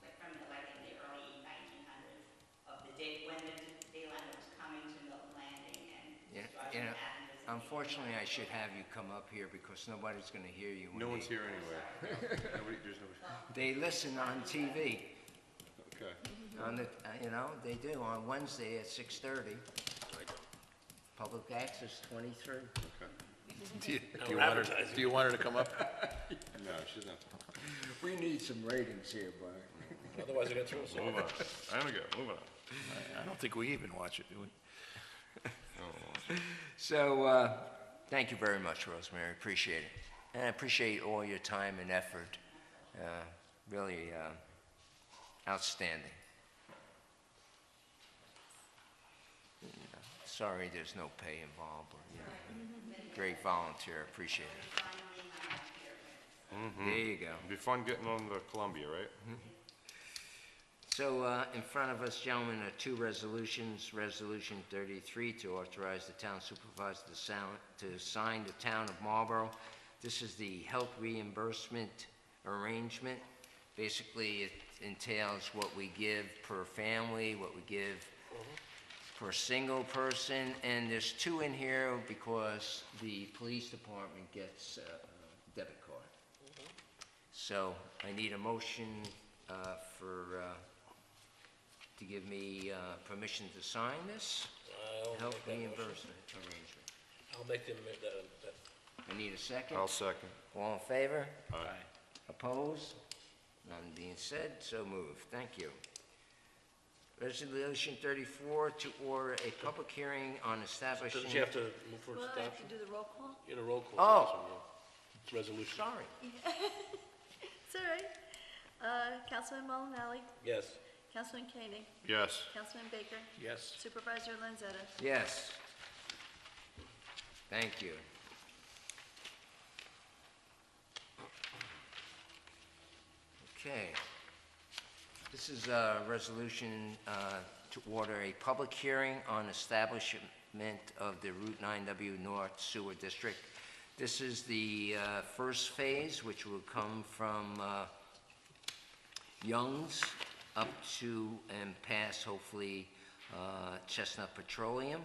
like from, like in the early 1900s, of the day, when the Dayliner was coming to Milton Landing and
Yeah,
destruction
you know,
happened.
unfortunately, I should have you come up here because nobody's going to hear you. when
No one's
they-
here anyway. There's nobody.
They listen on TV.
Okay.
On the, you know, they do, on Wednesday at 6:30. Public access 23.
Do you want her to come up?
No, she's not.
We need some ratings here, Brian.
Otherwise, I got through us.
Move on. I don't go. Move on.
I don't think we even watch it, do we?
So, thank you very much, Rosemary, appreciate it. And I appreciate all your time and effort, really outstanding. Sorry there's no pay involved, but, you know, great volunteer, appreciate it. There you go.
It'd be fun getting on the Columbia, right?
So, in front of us, gentlemen, are two resolutions. Resolution 33 to authorize the town supervisor to sign the town of Marlborough. This is the health reimbursement arrangement. Basically, it entails what we give per family, what we give per single person, and there's two in here because the police department gets a debit card. So, I need a motion to give me permission to sign this health reimbursement arrangement.
I'll make them,
I need a second.
I'll second.
All in favor?
Aye.
Opposed? None being said, so moved. Thank you. Resolution 34 to order a public hearing on establishing...
doesn't she have to move for
Well, I have to
adoption?
do the roll call.
In a roll call.
Oh.
It's resolution.
Sorry.
It's all right. Councilman Molinelli,
Yes.
Councilman Koenig,
Yes.
Councilman Baker,
Yes.
Supervisor Lanzetta.
Yes. Thank you. Okay. This is a resolution to order a public hearing on of the Route 9W North Sewer District. This is the first phase, which will come from Young's up to and past, hopefully, Chestnut Petroleum.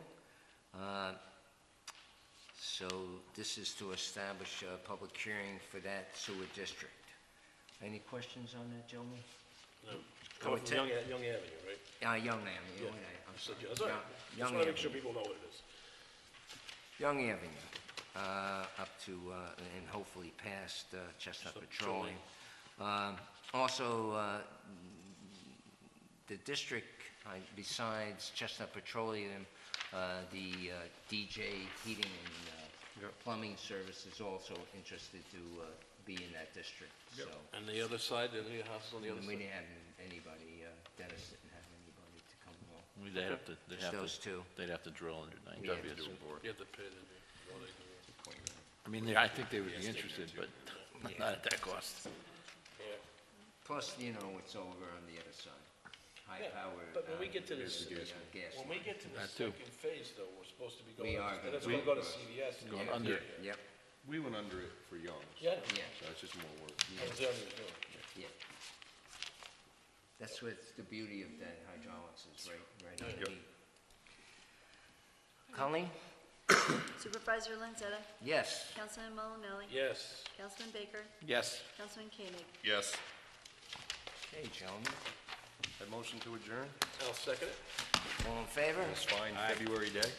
So this is to establish a public hearing for that sewer district. Any questions on that, gentlemen?
No. Coming from Young Avenue, right?
Young Avenue,
Yeah.
okay, I'm sorry.
That's all right. Just
Young
want to make sure
Avenue.
people know what it is.
Young Avenue, up to, and hopefully past Chestnut Petroleum. Also, the district, besides Chestnut Petroleum, the DJ Heating and Plumbing Service is also interested to be in that district, so.
And the other side, any houses on the other
We
side?
didn't have anybody, Dennis didn't have anybody to come along.
They'd have to,
Just those two.
they'd have to drill under
We have
9W.
to do a board.
You have to pay the, well, they do.
I mean, I think they would be interested, but not at that cost.
Yeah.
Plus, you know, it's over on the other side. High power.
But when we get to this,
gas.
when we get to the
That too.
second phase, though, we're supposed to be
We
going,
are
and it's
gonna
gonna go to
go-
CVS.
Going under.
Yep,
We went under it for Young's.
Yeah.
yeah,
So it's just more work.
That was the other doing.
yeah. That's what the beauty of that hydraulics is, right on the heat. Colleen?
Supervisor Lanzetta,
Yes.
Councilman Malinelli,
Yes.
Councilman Baker,
Yes.
Councilman Koenig.
Yes.
Okay, gentlemen,
A motion to adjourn?
I'll second it.
all in favor?
It's fine, February day.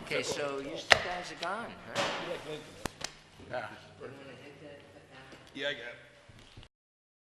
Okay, so you guys are gone, huh?
You like Lincoln, huh?
Yeah.
You wanna hit that?
Yeah, I got it.